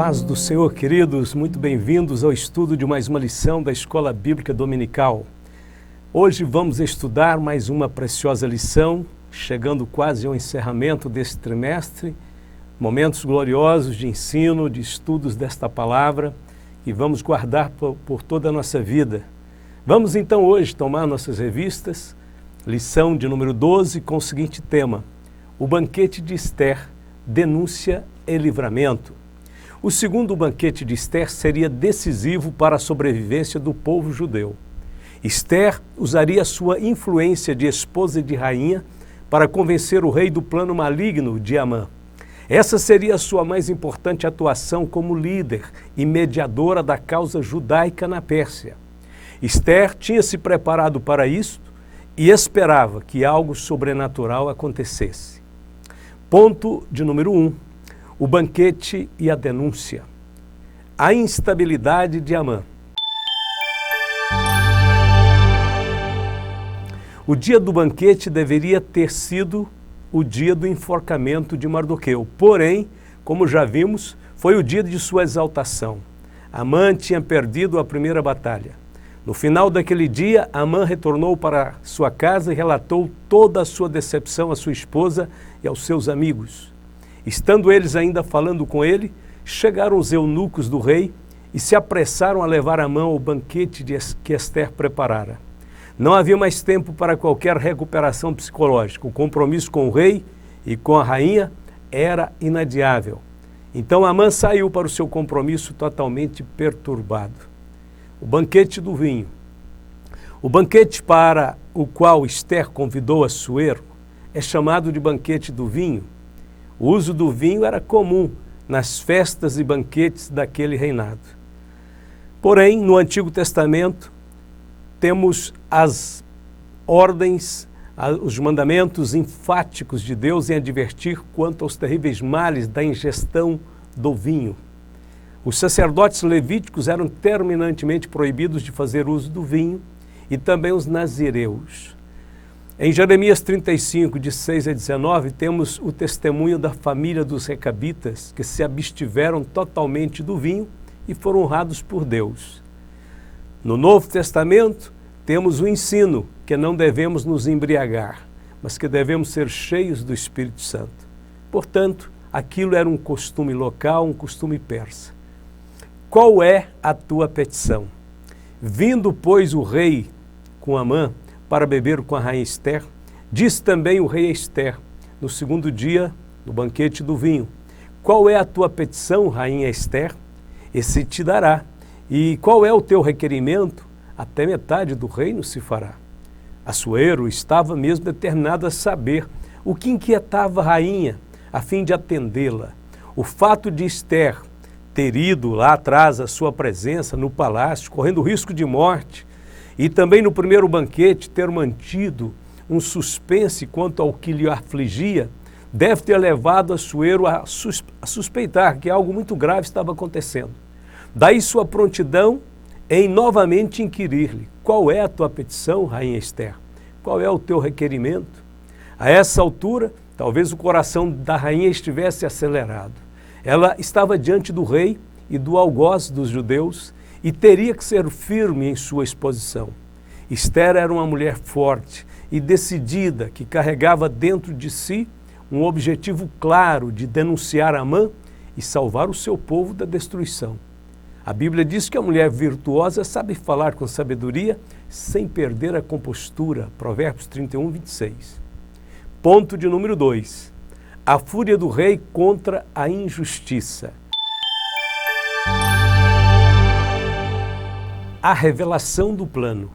paz do Senhor, queridos, muito bem-vindos ao estudo de mais uma lição da Escola Bíblica Dominical. Hoje vamos estudar mais uma preciosa lição, chegando quase ao encerramento deste trimestre, momentos gloriosos de ensino, de estudos desta palavra, que vamos guardar por toda a nossa vida. Vamos então hoje tomar nossas revistas, lição de número 12, com o seguinte tema: o banquete de Esther, denúncia e livramento. O segundo banquete de Esther seria decisivo para a sobrevivência do povo judeu. Esther usaria sua influência de esposa e de rainha para convencer o rei do plano maligno de Amã. Essa seria a sua mais importante atuação como líder e mediadora da causa judaica na Pérsia. Esther tinha se preparado para isto e esperava que algo sobrenatural acontecesse. Ponto de número 1. O banquete e a denúncia. A instabilidade de Amã. O dia do banquete deveria ter sido o dia do enforcamento de Mardoqueu. Porém, como já vimos, foi o dia de sua exaltação. Amã tinha perdido a primeira batalha. No final daquele dia, Amã retornou para sua casa e relatou toda a sua decepção à sua esposa e aos seus amigos. Estando eles ainda falando com ele, chegaram os eunucos do rei e se apressaram a levar Amã ao banquete que Esther preparara. Não havia mais tempo para qualquer recuperação psicológica. O compromisso com o rei e com a rainha era inadiável. Então Amã saiu para o seu compromisso totalmente perturbado. O banquete do vinho. O banquete para o qual Esther convidou Assuero é chamado de banquete do vinho. O uso do vinho era comum nas festas e banquetes daquele reinado. Porém, no Antigo Testamento, temos as ordens, os mandamentos enfáticos de Deus em advertir quanto aos terríveis males da ingestão do vinho. Os sacerdotes levíticos eram terminantemente proibidos de fazer uso do vinho e também os nazireus. Em Jeremias 35, de 6 a 19, temos o testemunho da família dos recabitas, que se abstiveram totalmente do vinho e foram honrados por Deus. No Novo Testamento, temos o ensino que não devemos nos embriagar, mas que devemos ser cheios do Espírito Santo. Portanto, aquilo era um costume local, um costume persa. Qual é a tua petição? Vindo, pois, o rei com Amã para beber com a rainha Esther, disse também o rei a Esther, no segundo dia do banquete do vinho: qual é a tua petição, rainha Esther? Esse te dará. E qual é o teu requerimento? Até metade do reino se fará. Assuero estava mesmo determinado a saber o que inquietava a rainha, a fim de atendê-la. O fato de Esther ter ido lá atrás à sua presença no palácio, correndo risco de morte, e também no primeiro banquete ter mantido um suspense quanto ao que lhe afligia, deve ter levado Assuero a suspeitar que algo muito grave estava acontecendo. Daí sua prontidão em novamente inquirir-lhe: qual é a tua petição, rainha Esther? Qual é o teu requerimento? A essa altura, talvez o coração da rainha estivesse acelerado. Ela estava diante do rei e do algoz dos judeus e teria que ser firme em sua exposição. Esther era uma mulher forte e decidida, que carregava dentro de si um objetivo claro de denunciar Amã e salvar o seu povo da destruição. A Bíblia diz que a mulher virtuosa sabe falar com sabedoria sem perder a compostura. Provérbios 31, 26. Ponto de número 2. A fúria do rei contra a injustiça. A revelação do plano.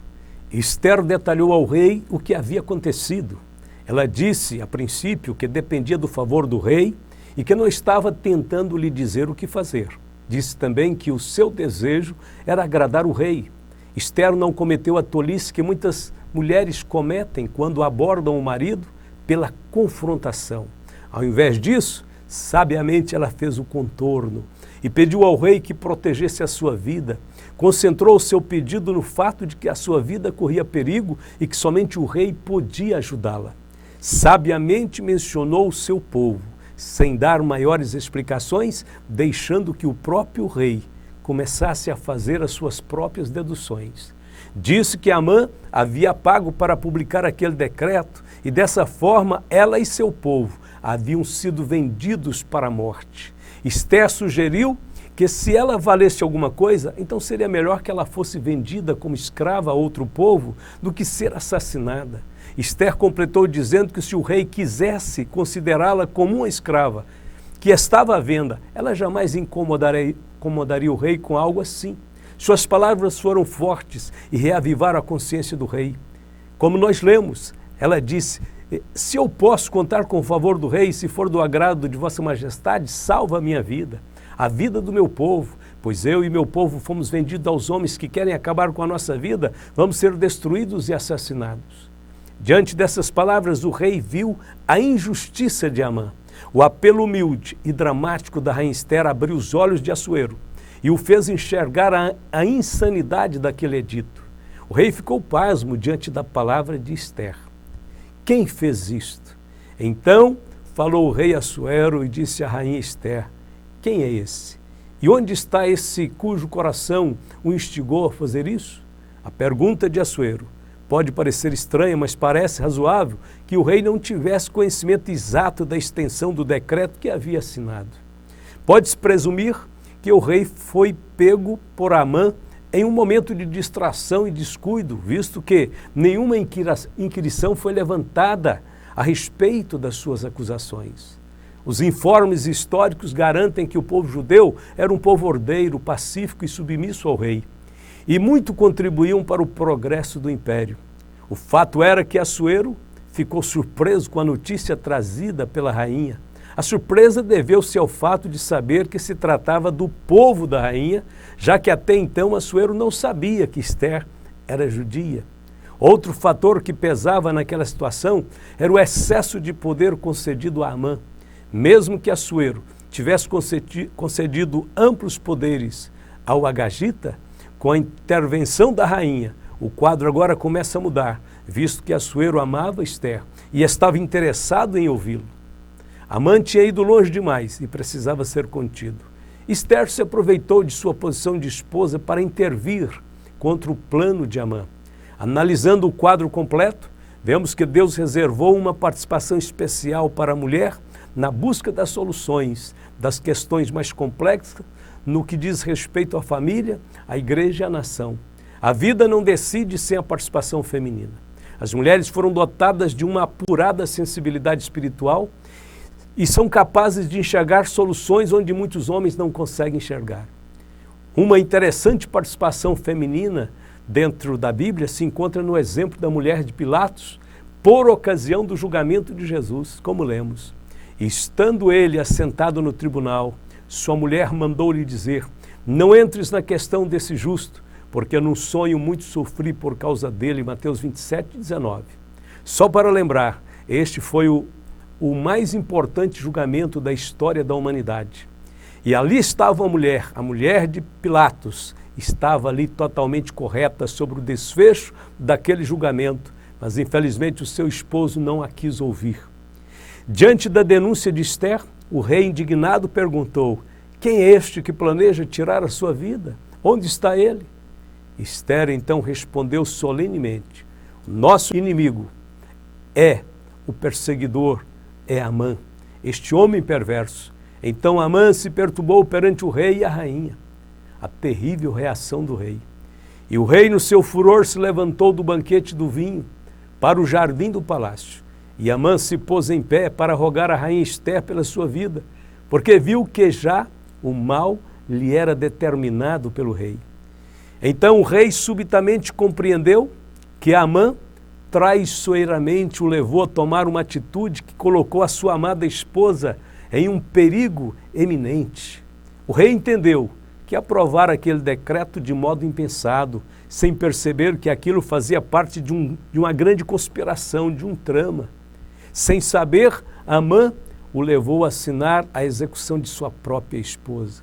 Esther detalhou ao rei o que havia acontecido. Ela disse, a princípio, que dependia do favor do rei e que não estava tentando lhe dizer o que fazer. Disse também que o seu desejo era agradar o rei. Esther não cometeu a tolice que muitas mulheres cometem quando abordam o marido pela confrontação. Ao invés disso, sabiamente ela fez o contorno e pediu ao rei que protegesse a sua vida. Concentrou o seu pedido no fato de que a sua vida corria perigo e que somente o rei podia ajudá-la. Sabiamente mencionou o seu povo, sem dar maiores explicações, deixando que o próprio rei começasse a fazer as suas próprias deduções. Disse que Amã havia pago para publicar aquele decreto e dessa forma ela e seu povo haviam sido vendidos para a morte. Esther sugeriu que se ela valesse alguma coisa, então seria melhor que ela fosse vendida como escrava a outro povo do que ser assassinada. Esther completou dizendo que se o rei quisesse considerá-la como uma escrava que estava à venda, ela jamais incomodaria o rei com algo assim. Suas palavras foram fortes e reavivaram a consciência do rei. Como nós lemos, ela disse: se eu posso contar com o favor do rei, se for do agrado de vossa majestade, salva a minha vida, a vida do meu povo, pois eu e meu povo fomos vendidos aos homens que querem acabar com a nossa vida, vamos ser destruídos e assassinados. Diante dessas palavras, o rei viu a injustiça de Amã. O apelo humilde e dramático da rainha Esther abriu os olhos de Assuero e o fez enxergar a insanidade daquele edito. O rei ficou pasmo diante da palavra de Esther. Quem fez isto? Então falou o rei Assuero e disse à rainha Esther: quem é esse? E onde está esse cujo coração o instigou a fazer isso? A pergunta de Assuero pode parecer estranha, mas parece razoável que o rei não tivesse conhecimento exato da extensão do decreto que havia assinado. Pode-se presumir que o rei foi pego por Amã em um momento de distração e descuido, visto que nenhuma inquirição foi levantada a respeito das suas acusações. Os informes históricos garantem que o povo judeu era um povo ordeiro, pacífico e submisso ao rei, e muito contribuíam para o progresso do império. O fato era que Assuero ficou surpreso com a notícia trazida pela rainha. A surpresa deveu-se ao fato de saber que se tratava do povo da rainha, já que até então Assuero não sabia que Esther era judia. Outro fator que pesava naquela situação era o excesso de poder concedido a Amã. Mesmo que Assuero tivesse concedido amplos poderes ao Agagita, com a intervenção da rainha, o quadro agora começa a mudar, visto que Assuero amava Esther e estava interessado em ouvi-lo. Amã tinha ido longe demais e precisava ser contido. Esther se aproveitou de sua posição de esposa para intervir contra o plano de Amã. Analisando o quadro completo, vemos que Deus reservou uma participação especial para a mulher na busca das soluções das questões mais complexas no que diz respeito à família, à igreja e à nação. A vida não decide sem a participação feminina. As mulheres foram dotadas de uma apurada sensibilidade espiritual e são capazes de enxergar soluções onde muitos homens não conseguem enxergar. Uma interessante participação feminina dentro da Bíblia se encontra no exemplo da mulher de Pilatos, por ocasião do julgamento de Jesus, como lemos. Estando ele assentado no tribunal, sua mulher mandou-lhe dizer: não entres na questão desse justo, porque num sonho muito sofri por causa dele, Mateus 27, 19. Só para lembrar, este foi o mais importante julgamento da história da humanidade. E ali estava a mulher de Pilatos, estava ali totalmente correta sobre o desfecho daquele julgamento, mas infelizmente o seu esposo não a quis ouvir. Diante da denúncia de Esther, o rei indignado perguntou: quem é este que planeja tirar a sua vida? Onde está ele? Esther então respondeu solenemente: nosso inimigo é o perseguidor, é Amã, este homem perverso. Então Amã se perturbou perante o rei e a rainha. A terrível reação do rei. E o rei, no seu furor, se levantou do banquete do vinho para o jardim do palácio. E Amã se pôs em pé para rogar a rainha Esther pela sua vida, porque viu que já o mal lhe era determinado pelo rei. Então o rei subitamente compreendeu que Amã traiçoeiramente o levou a tomar uma atitude que colocou a sua amada esposa em um perigo eminente. O rei entendeu que aprovar aquele decreto de modo impensado, sem perceber que aquilo fazia parte de uma grande conspiração, de um trama. Sem saber, Amã o levou a assinar a execução de sua própria esposa.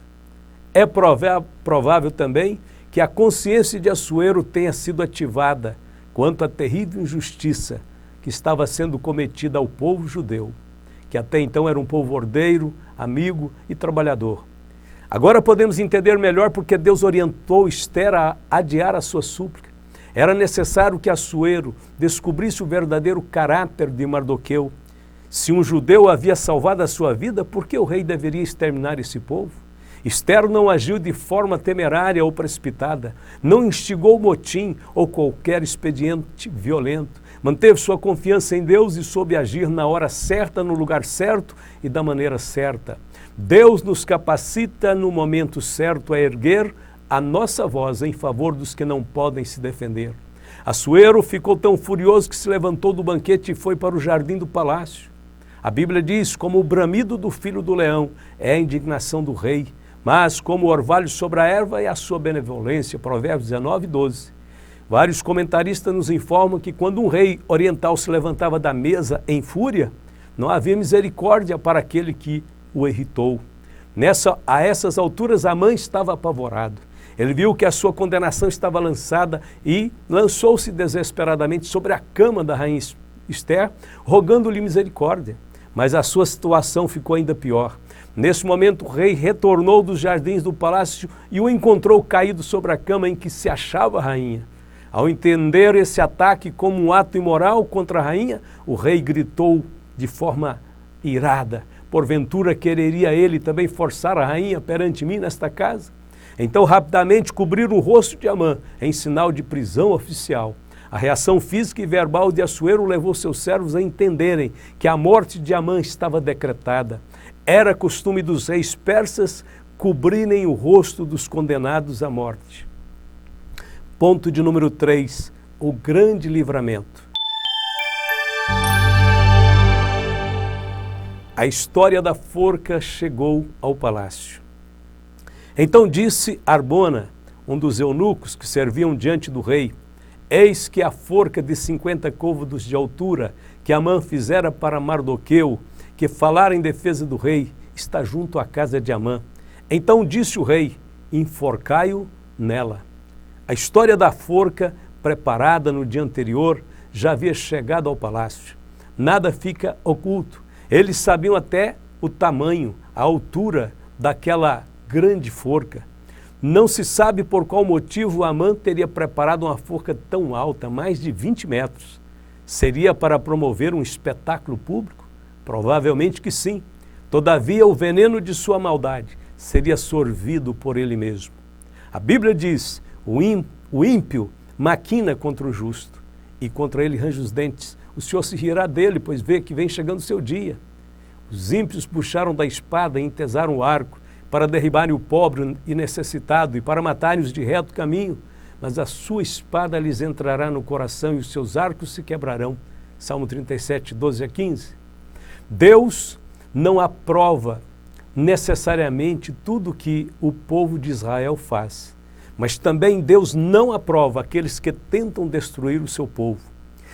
É provável também que a consciência de Assuero tenha sido ativada quanto à terrível injustiça que estava sendo cometida ao povo judeu. que até então era um povo ordeiro, amigo e trabalhador. Agora podemos entender melhor porque Deus orientou Ester a adiar a sua súplica. Era necessário que Assuero descobrisse o verdadeiro caráter de Mardoqueu. Se um judeu havia salvado a sua vida, por que o rei deveria exterminar esse povo? Ester não agiu de forma temerária ou precipitada, não instigou motim ou qualquer expediente violento. Manteve sua confiança em Deus e soube agir na hora certa, no lugar certo e da maneira certa. Deus nos capacita no momento certo a erguer a nossa voz em favor dos que não podem se defender. Assuero ficou tão furioso que se levantou do banquete e foi para o jardim do palácio. A Bíblia diz, como o bramido do filho do leão é a indignação do rei, mas como o orvalho sobre a erva é a sua benevolência. Provérbios 19, 12. Vários comentaristas nos informam que quando um rei oriental se levantava da mesa em fúria, não havia misericórdia para aquele que o irritou. A essas alturas, Amã estava apavorado. Ele viu que a sua condenação estava lançada e lançou-se desesperadamente sobre a cama da rainha Ester, rogando-lhe misericórdia. Mas a sua situação ficou ainda pior. Nesse momento, o rei retornou dos jardins do palácio e o encontrou caído sobre a cama em que se achava a rainha. Ao entender esse ataque como um ato imoral contra a rainha, o rei gritou de forma irada: porventura quereria ele também forçar a rainha perante mim nesta casa? Então rapidamente cobriram o rosto de Amã em sinal de prisão oficial. A reação física e verbal de Assuero levou seus servos a entenderem que a morte de Amã estava decretada. Era costume dos reis persas cobrirem o rosto dos condenados à morte. Ponto de número 3, o grande livramento. A história da forca chegou ao palácio. Então disse Arbona, um dos eunucos que serviam diante do rei: eis que a forca de 50 côvados de altura que Amã fizera para Mardoqueu, que falara em defesa do rei, está junto à casa de Amã. Então disse o rei: enforcai-o nela. A história da forca, preparada no dia anterior, já havia chegado ao palácio. Nada fica oculto. Eles sabiam até o tamanho, a altura daquela grande forca. Não se sabe por qual motivo Amã teria preparado uma forca tão alta, mais de 20 metros. Seria para promover um espetáculo público? Provavelmente que sim. Todavia, o veneno de sua maldade seria sorvido por ele mesmo. A Bíblia diz: o ímpio maquina contra o justo, e contra ele range os dentes. O Senhor se rirá dele, pois vê que vem chegando o seu dia. Os ímpios puxaram da espada e entesaram o arco, para derribarem o pobre e necessitado e para matarem-os de reto caminho, mas a sua espada lhes entrará no coração e os seus arcos se quebrarão. Salmo 37, 12 a 15. Deus não aprova necessariamente tudo que o povo de Israel faz, mas também Deus não aprova aqueles que tentam destruir o seu povo.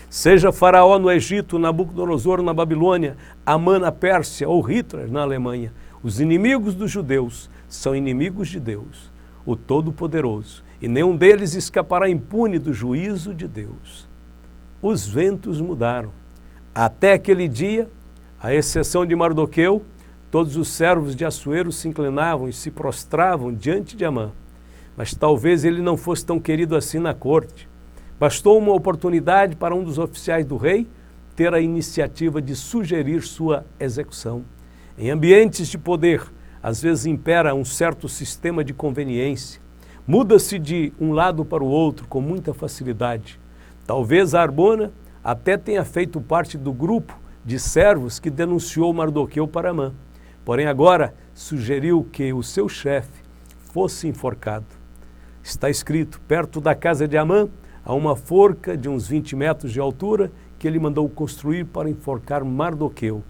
Seja Faraó no Egito, Nabucodonosor na Babilônia, Amã na Pérsia ou Hitler na Alemanha, os inimigos dos judeus são inimigos de Deus, o Todo-Poderoso, e nenhum deles escapará impune do juízo de Deus. Os ventos mudaram. Até aquele dia, à exceção de Mardoqueu, todos os servos de Assuero se inclinavam e se prostravam diante de Amã. Mas talvez ele não fosse tão querido assim na corte. Bastou uma oportunidade para um dos oficiais do rei ter a iniciativa de sugerir sua execução. Em ambientes de poder, às vezes impera um certo sistema de conveniência. Muda-se de um lado para o outro com muita facilidade. Talvez Arbona até tenha feito parte do grupo de servos que denunciou Mardoqueu para Amã. Porém agora sugeriu que o seu chefe fosse enforcado. Está escrito: perto da casa de Amã há uma forca de uns 20 metros de altura que ele mandou construir para enforcar Mardoqueu,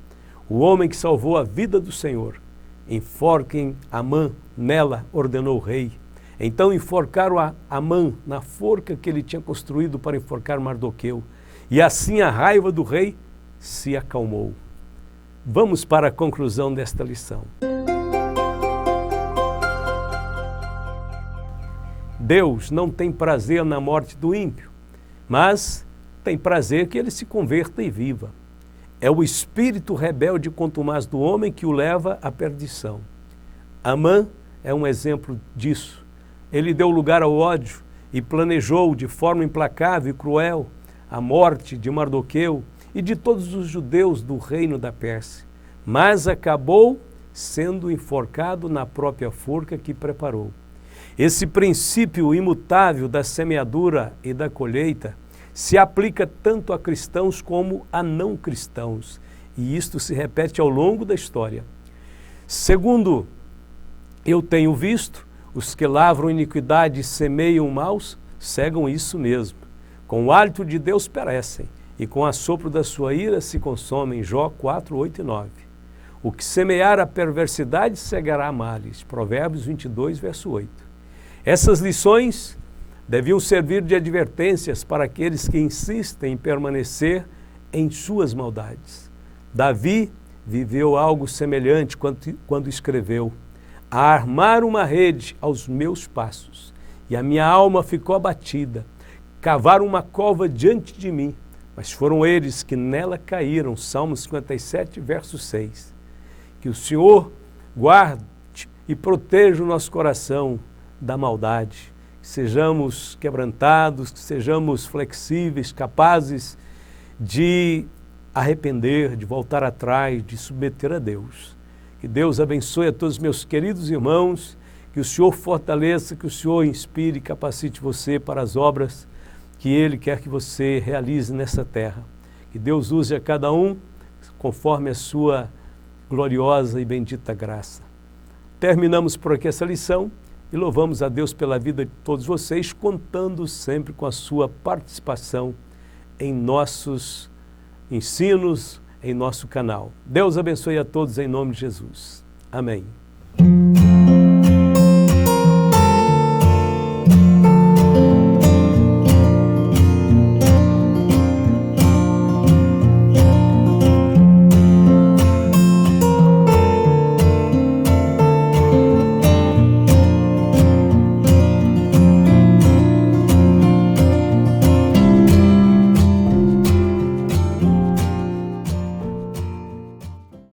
o homem que salvou a vida do Senhor. Enforquem Amã nela, ordenou o rei. Então enforcaram Amã na forca que ele tinha construído para enforcar Mardoqueu. E assim a raiva do rei se acalmou. Vamos para a conclusão desta lição. Deus não tem prazer na morte do ímpio, mas tem prazer que ele se converta e viva. É o espírito rebelde e contumaz do homem que o leva à perdição. Amã é um exemplo disso. Ele deu lugar ao ódio e planejou de forma implacável e cruel a morte de Mardoqueu e de todos os judeus do reino da Pérsia, mas acabou sendo enforcado na própria forca que preparou. Esse princípio imutável da semeadura e da colheita se aplica tanto a cristãos como a não cristãos, e isto se repete ao longo da história. Segundo eu tenho visto, os que lavram iniquidade e semeiam maus, cegam isso mesmo. Com o hálito de Deus perecem, e com o assopro da sua ira se consomem. Jó 4, 8 e 9. O que semear a perversidade cegará males. Provérbios 22, verso 8. Essas lições deviam servir de advertências para aqueles que insistem em permanecer em suas maldades. Davi viveu algo semelhante quando escreveu: a armar uma rede aos meus passos, e a minha alma ficou abatida. Cavaram uma cova diante de mim, mas foram eles que nela caíram. Salmo 57, verso 6. Que o Senhor guarde e proteja o nosso coração da maldade, que sejamos quebrantados, que sejamos flexíveis, capazes de arrepender, de voltar atrás, de submeter a Deus. Que Deus abençoe a todos os meus queridos irmãos, que o Senhor fortaleça, que o Senhor inspire e capacite você para as obras que Ele quer que você realize nessa terra. Que Deus use a cada um conforme a sua gloriosa e bendita graça. Terminamos por aqui essa lição e louvamos a Deus pela vida de todos vocês, contando sempre com a sua participação em nossos ensinos, em nosso canal. Deus abençoe a todos em nome de Jesus. Amém.